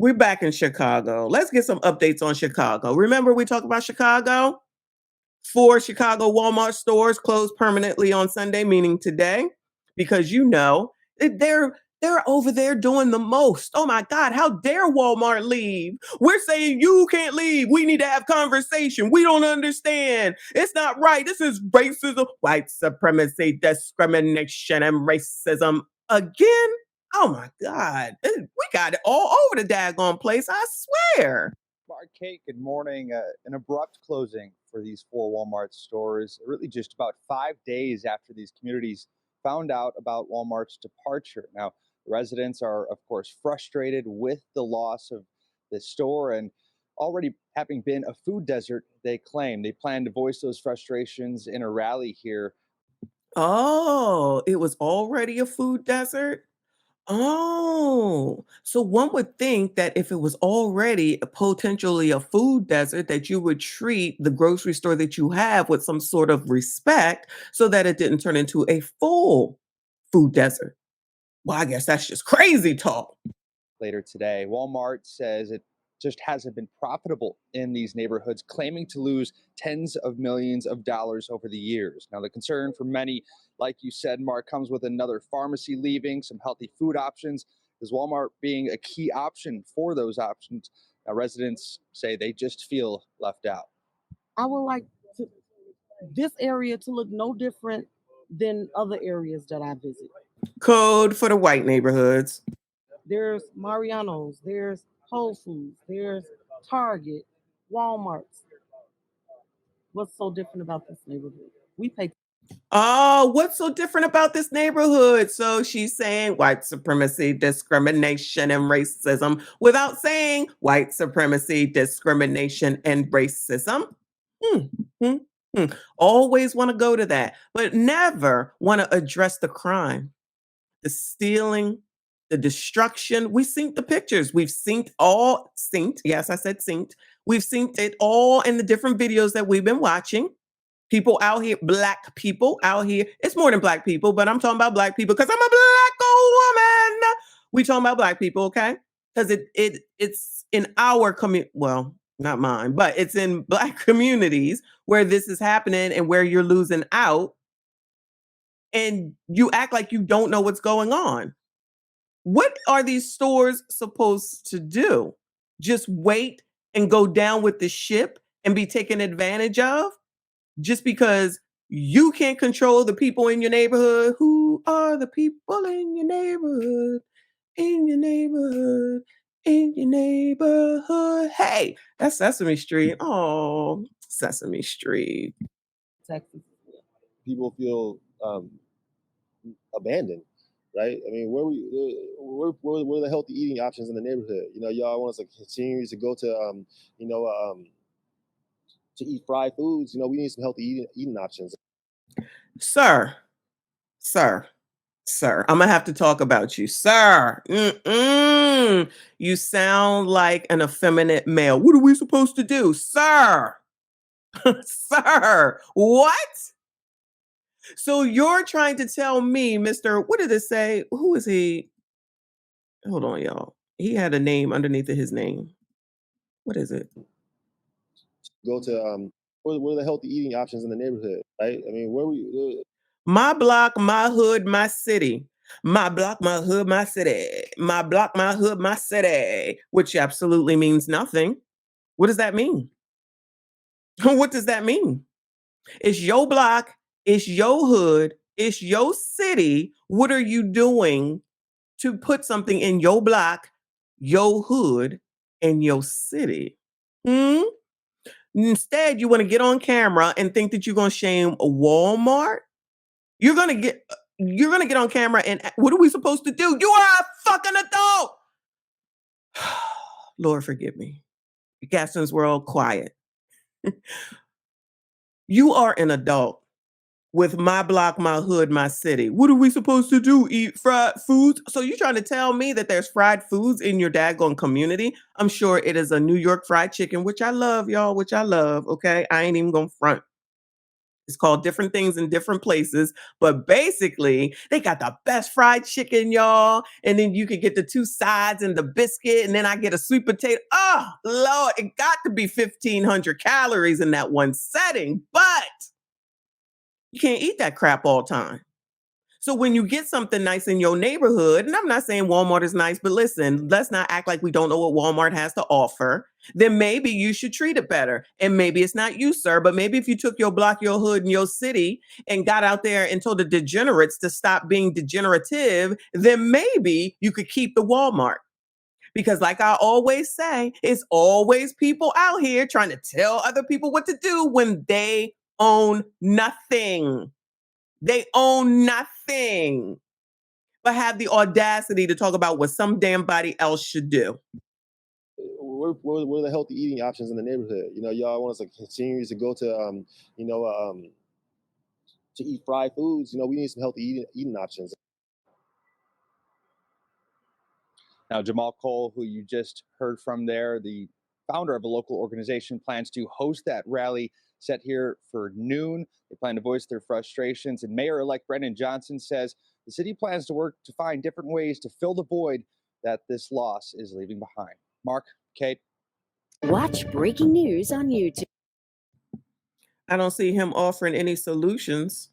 We're back in Chicago. Let's get some updates on Chicago. Remember we talked about Chicago? 4 Chicago Walmart stores closed permanently on Sunday, meaning today, because they're over there doing the most. Oh my God, how dare Walmart leave? We're saying you can't leave. We need to have conversation. We don't understand. It's not right. This is racism, white supremacy, discrimination, and racism again. Oh my God. We got it all over the daggone place, I swear. Mark Kate, good morning. An abrupt closing for these 4 Walmart stores, really just about 5 days after these communities found out about Walmart's departure. Now, residents are, of course, frustrated with the loss of this store, and already having been a food desert, they claim. They plan to voice those frustrations in a rally here. Oh, it was already a food desert? Oh, so one would think that if it was already potentially a food desert, that you would treat the grocery store that you have with some sort of respect so that it didn't turn into a full food desert. Well, I guess that's just crazy talk. Later today, Walmart says it just hasn't been profitable in these neighborhoods, claiming to lose tens of millions of dollars over the years. Now, the concern for many, like you said, Mark, comes with another pharmacy leaving, some healthy food options, as Walmart being a key option for those options. Now, residents say they just feel left out. I would like this area to look no different than other areas that I visit. Code for the white neighborhoods. There's Mariano's, there's Whole Foods, there's Target, Walmart's. What's so different about this neighborhood? We pay. Oh, what's so different about this neighborhood? So she's saying white supremacy, discrimination, and racism without saying white supremacy, discrimination, and racism. Hmm, hmm, hmm. Always want to go to that, but never want to address the crime, the stealing, the destruction. We synced the pictures. We've synced. Yes, I said synced. We've synced it all in the different videos that we've been watching. People out here, black people out here. It's more than black people, but I'm talking about black people because I'm a black old woman. We talking about black people, okay? Because it's in our community. Well, not mine, but it's in black communities where this is happening and where you're losing out, and you act like you don't know what's going on. What are these stores supposed to do? Just wait and go down with the ship and be taken advantage of? Just because you can't control the people in your neighborhood? Who are the people in your neighborhood? In your neighborhood, in your neighborhood. Hey, that's Sesame Street. Oh, Sesame Street. Texas. People feel abandoned, right? I mean, where are the healthy eating options in the neighborhood? You know, y'all want us to continue to go to, to eat fried foods. You know, we need some healthy eating options. Sir, sir, sir, I'm gonna have to talk about you, sir. You sound like an effeminate male. What are we supposed to do, sir? Sir, what? So you're trying to tell me, Mr. What did it say? Who is he? Hold on, y'all. He had a name underneath of his name. What is it? Go to what are the healthy eating options in the neighborhood, right? I mean, My block, my hood, my city. My block, my hood, my city. My block, my hood, my city. Which absolutely means nothing. What does that mean? What does that mean? It's your block, it's your hood, it's your city. What are you doing to put something in your block, your hood, and your city? Instead, you want to get on camera and think that you're going to shame Walmart. You're going to get on camera and what are we supposed to do? You are a fucking adult. Lord, forgive me. Gaston's World, quiet. You are an adult with my block, my hood, my city. What are we supposed to do? Eat fried foods? So you're trying to tell me that there's fried foods in your daggone community? I'm sure it is a New York fried chicken, which I love, y'all, which I love, okay? I ain't even gonna front. It's called different things in different places, but basically, they got the best fried chicken, y'all. And then you could get the 2 sides and the biscuit, and then I get a sweet potato. Oh, Lord, it got to be 1,500 calories in that one setting, but you can't eat that crap all time. So when you get something nice in your neighborhood, and I'm not saying Walmart is nice, but listen, let's not act like we don't know what Walmart has to offer. Then maybe you should treat it better. And maybe it's not you, sir, but maybe if you took your block, your hood, and your city and got out there and told the degenerates to stop being degenerative, then maybe you could keep the Walmart. Because like I always say, it's always people out here trying to tell other people what to do when they own nothing. They own nothing, but have the audacity to talk about what some damn body else should do. What are the healthy eating options in the neighborhood? You know, y'all want us to continue to go to, to eat fried foods. You know, we need some healthy eating options. Now, Jamal Cole, who you just heard from there, the founder of a local organization, plans to host that rally set here for noon. They plan to voice their frustrations, and Mayor-elect Brendan Johnson says the city plans to work to find different ways to fill the void that this loss is leaving behind. Mark, Kate. Watch breaking news on YouTube. I don't see him offering any solutions.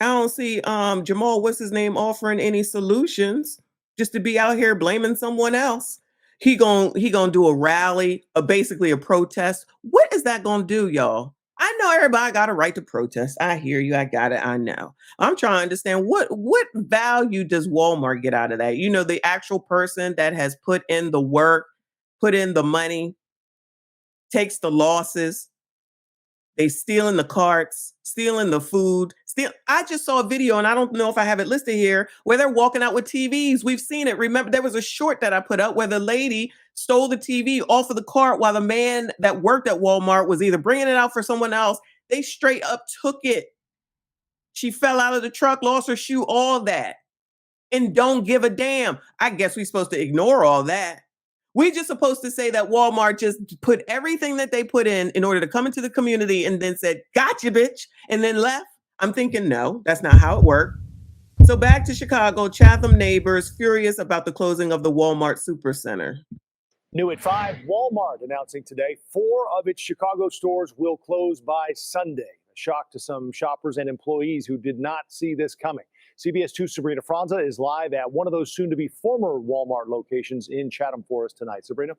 I don't see Jamal, what's his name, offering any solutions, just to be out here blaming someone else. He gonna do a rally, basically a protest. What is that gonna do, y'all? I know everybody got a right to protest. I hear you. I got it. I know. I'm trying to understand what value does Walmart get out of that? You know, the actual person that has put in the work, put in the money, takes the losses. They stealing the carts, stealing the food. I just saw a video, and I don't know if I have it listed here, where they're walking out with TVs. We've seen it. Remember, there was a short that I put up where the lady stole the TV off of the cart while the man that worked at Walmart was either bringing it out for someone else. They straight up took it. She fell out of the truck, lost her shoe, all that, and don't give a damn. I guess we're supposed to ignore all that. We're just supposed to say that Walmart just put everything that they put in order to come into the community and then said, gotcha, bitch, and then left. I'm thinking, no, that's not how it worked. So back to Chicago, Chatham neighbors furious about the closing of the Walmart Supercenter. New at 5, Walmart announcing today 4 of its Chicago stores will close by Sunday. A shock to some shoppers and employees who did not see this coming. CBS 2's Sabrina Franza is live at one of those soon-to-be former Walmart locations in Chatham for us tonight. Sabrina?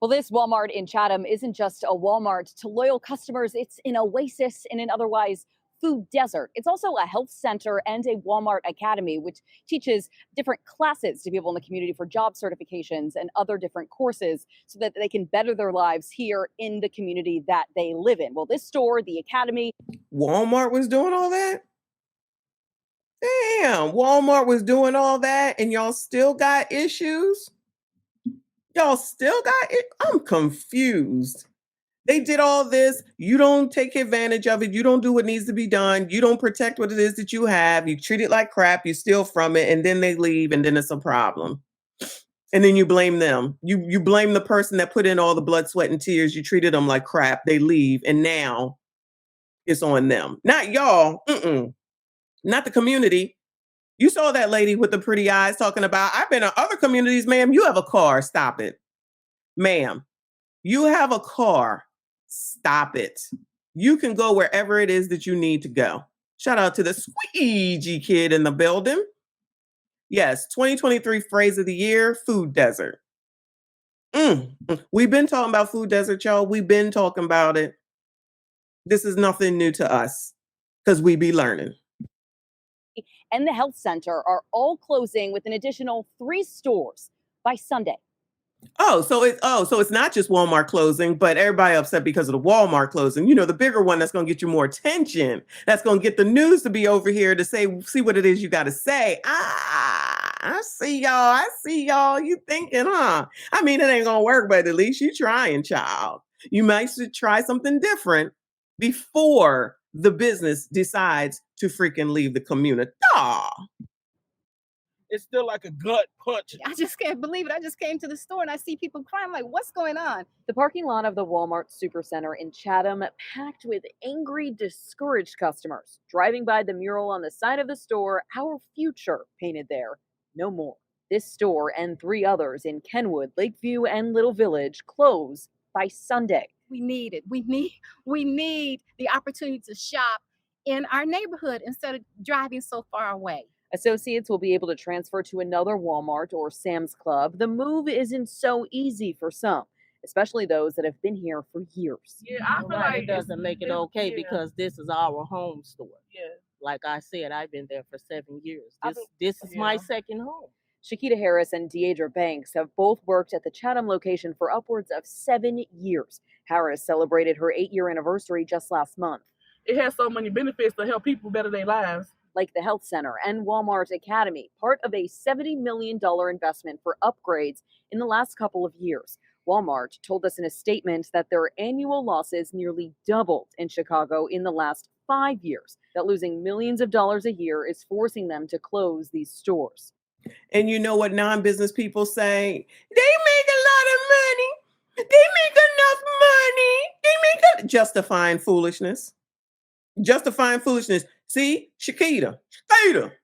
Well, this Walmart in Chatham isn't just a Walmart. To loyal customers, it's an oasis in an otherwise food desert. It's also a health center and a Walmart academy, which teaches different classes to people in the community for job certifications and other different courses so that they can better their lives here in the community that they live in. Well, this store, the academy. Walmart was doing all that? Damn, Walmart was doing all that and y'all still got issues? Y'all still got it? I'm confused. They did all this. You don't take advantage of it. You don't do what needs to be done. You don't protect what it is that you have. You treat it like crap. You steal from it, and then they leave, and then it's a problem. And then you blame them. You blame the person that put in all the blood, sweat, and tears. You treated them like crap. They leave, and now it's on them. Not y'all. Not the community. You saw that lady with the pretty eyes talking about, I've been in other communities, ma'am. You have a car. Stop it. Ma'am, you have a car. Stop it. You can go wherever it is that you need to go. Shout out to the squeegee kid in the building. Yes, 2023 phrase of the year, food desert. We've been talking about food desert, y'all. We've been talking about it. This is nothing new to us because we be learning. And the health center are all closing with an additional 3 stores by Sunday. So it's not just Walmart closing, but everybody upset because of the Walmart closing. You know, the bigger one that's going to get you more attention. That's going to get the news to be over here to see what it is you got to say. I see y'all. I see y'all. You thinking, huh? I mean, it ain't going to work, but at least you trying, child. You might should try something different before the business decides to freaking leave the community. it's still like a gut punch. I just can't believe it. I just came to the store and I see people crying. I'm like, what's going on? The parking lot of the Walmart Supercenter in Chatham packed with angry, discouraged customers driving by the mural on the side of the store, "Our Future," painted there. No more. This store and 3 others in Kenwood, Lakeview, and Little Village close by Sunday. We need it. We need the opportunity to shop in our neighborhood instead of driving so far away. Associates will be able to transfer to another Walmart or Sam's Club. The move isn't so easy for some, especially those that have been here for years. Yeah, I feel like It doesn't make it okay yeah. because this is our home store. Yeah. Like I said, I've been there for 7 years. I This is my yeah. second home. Shakita Harris and Deidre Banks have both worked at the Chatham location for upwards of 7 years. Harris celebrated her 8-year anniversary just last month. It has so many benefits to help people better their lives. Like the health center and Walmart Academy, part of a $70 million investment for upgrades in the last couple of years. Walmart told us in a statement that their annual losses nearly doubled in Chicago in the last 5 years, that losing millions of dollars a year is forcing them to close these stores. And you know what non-business people say? They make a lot of money. They make enough money. Justifying foolishness. Justifying foolishness. See, Shakita,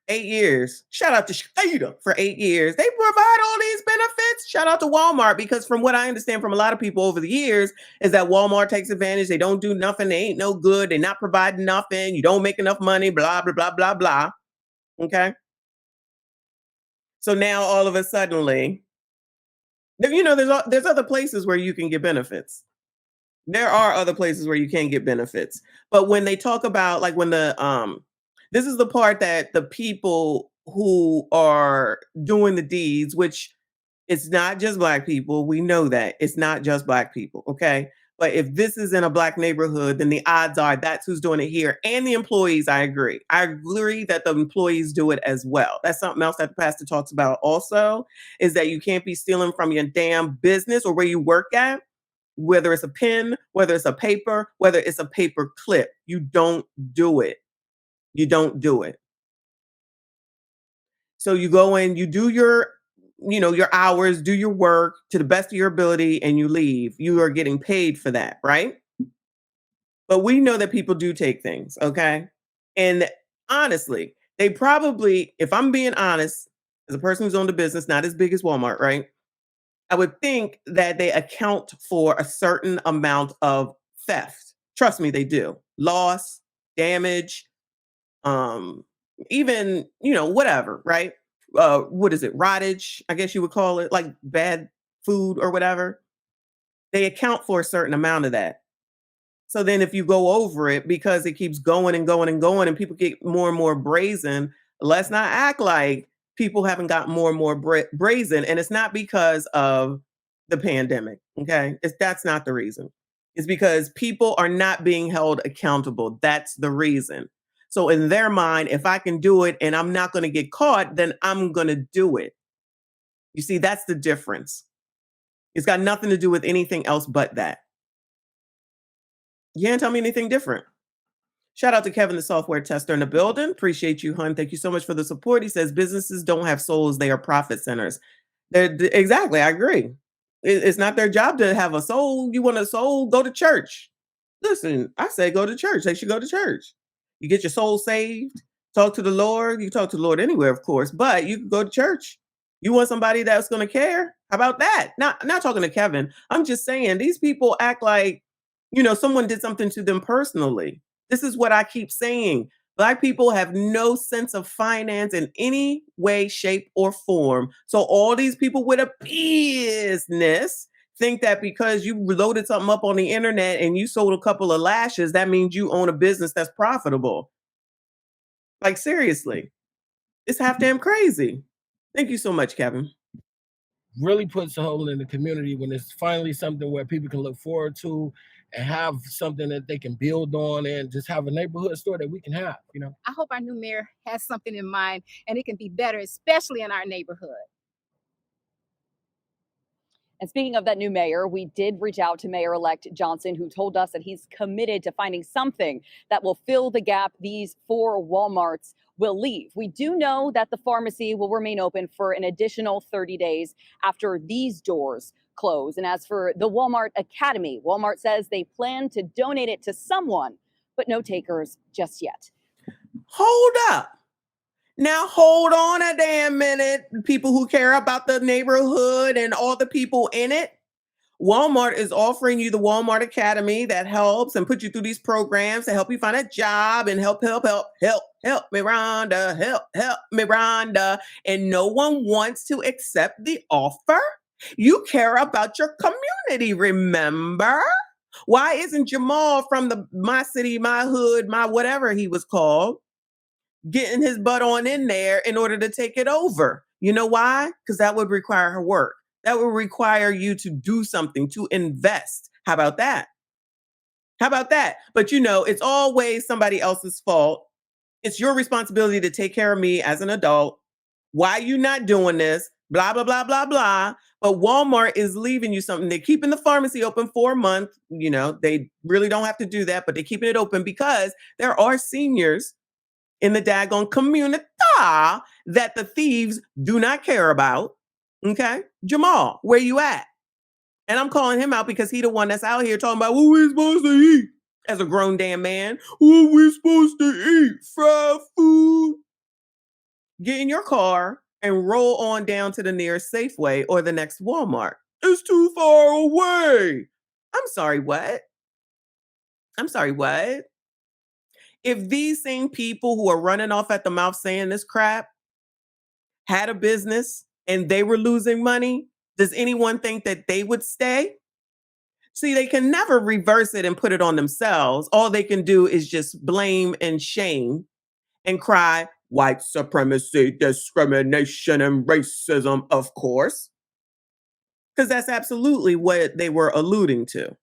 8 years. Shout out to Shakita for 8 years. They provide all these benefits. Shout out to Walmart, because from what I understand from a lot of people over the years is that Walmart takes advantage. They don't do nothing. They ain't no good. They're not providing nothing. You don't make enough money, blah, blah, blah, blah, blah. Okay. So now all of a suddenly, there's other places where you can get benefits. There are other places where you can get benefits. But when they talk about, like, when this is the part that the people who are doing the deeds, which it's not just Black people. We know that it's not just Black people. Okay. But if this is in a Black neighborhood, then the odds are that's who's doing it here. And the employees, I agree. I agree that the employees do it as well. That's something else that the pastor talks about also, is that you can't be stealing from your damn business or where you work at, whether it's a pen, whether it's a paper, whether it's a paper clip. You don't do it. You don't do it. So you go in, you do your hours, do your work to the best of your ability, and you leave. You are getting paid for that, right? But we know that people do take things, okay? And honestly, they probably, if I'm being honest, as a person who's owned a business, not as big as Walmart, right? I would think that they account for a certain amount of theft. Trust me, they do. Loss, damage, even, whatever, right? What is it? Rottage, I guess you would call it, like bad food or whatever. They account for a certain amount of that. So then if you go over it, because it keeps going and going and going and people get more and more brazen, let's not act like people haven't got more and more brazen. And it's not because of the pandemic, okay? That's not the reason. It's because people are not being held accountable. That's the reason. So in their mind, if I can do it and I'm not going to get caught, then I'm going to do it. You see, that's the difference. It's got nothing to do with anything else but that. You can't tell me anything different. Shout out to Kevin, the software tester in the building. Appreciate you, hun. Thank you so much for the support. He says businesses don't have souls. They are profit centers. Exactly. I agree. It's not their job to have a soul. You want a soul? Go to church. Listen, I say go to church. They should go to church. You get your soul saved, talk to the Lord. You talk to the Lord anywhere, of course, but you can go to church. You want somebody that's going to care? How about that? Not talking to Kevin. I'm just saying these people act like, someone did something to them personally. This is what I keep saying. Black people have no sense of finance in any way, shape, or form. So all these people with a business think that because you loaded something up on the internet and you sold a couple of lashes, that means you own a business that's profitable. Like, seriously, it's half damn crazy. Thank you so much, Kevin. Really puts a hole in the community when it's finally something where people can look forward to and have something that they can build on and just have a neighborhood store that we can have, I hope our new mayor has something in mind and it can be better, especially in our neighborhood. And speaking of that new mayor, we did reach out to Mayor-elect Johnson, who told us that he's committed to finding something that will fill the gap these 4 Walmarts will leave. We do know that the pharmacy will remain open for an additional 30 days after these doors close. And as for the Walmart Academy, Walmart says they plan to donate it to someone, but no takers just yet. Hold up. Now hold on a damn minute, people who care about the neighborhood and all the people in it. Walmart is offering you the Walmart Academy that helps and put you through these programs to help you find a job and help me, Rhonda, help me, Rhonda. And no one wants to accept the offer? You care about your community, remember? Why isn't Jamal from the My City, My Hood, My whatever he was called getting his butt on in there in order to take it over? You know why? Because that would require her work. That would require you to do something, to invest. How about that? How about that? But you know, it's always somebody else's fault. It's your responsibility to take care of me as an adult. Why are you not doing this? Blah, blah, blah, blah, blah. But Walmart is leaving you something. They're keeping the pharmacy open for a month. You know, they really don't have to do that, but they're keeping it open because there are seniors in the daggone community that the thieves do not care about. Okay, Jamal, where you at? And I'm calling him out because he the one that's out here talking about what we supposed to eat as a grown damn man. What we supposed to eat? Fried food? Get in your car and roll on down to the nearest Safeway or the next Walmart. It's too far away. I'm sorry, what? I'm sorry, what? If these same people who are running off at the mouth saying this crap had a business and they were losing money, does anyone think that they would stay? See, they can never reverse it and put it on themselves. All they can do is just blame and shame and cry, white supremacy, discrimination, and racism, of course. Because that's absolutely what they were alluding to.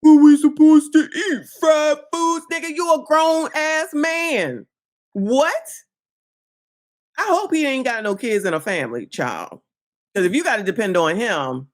What we supposed to eat? Fried foods? Nigga, you a grown ass man. What? I hope he ain't got no kids and a family, child. Because if you got to depend on him,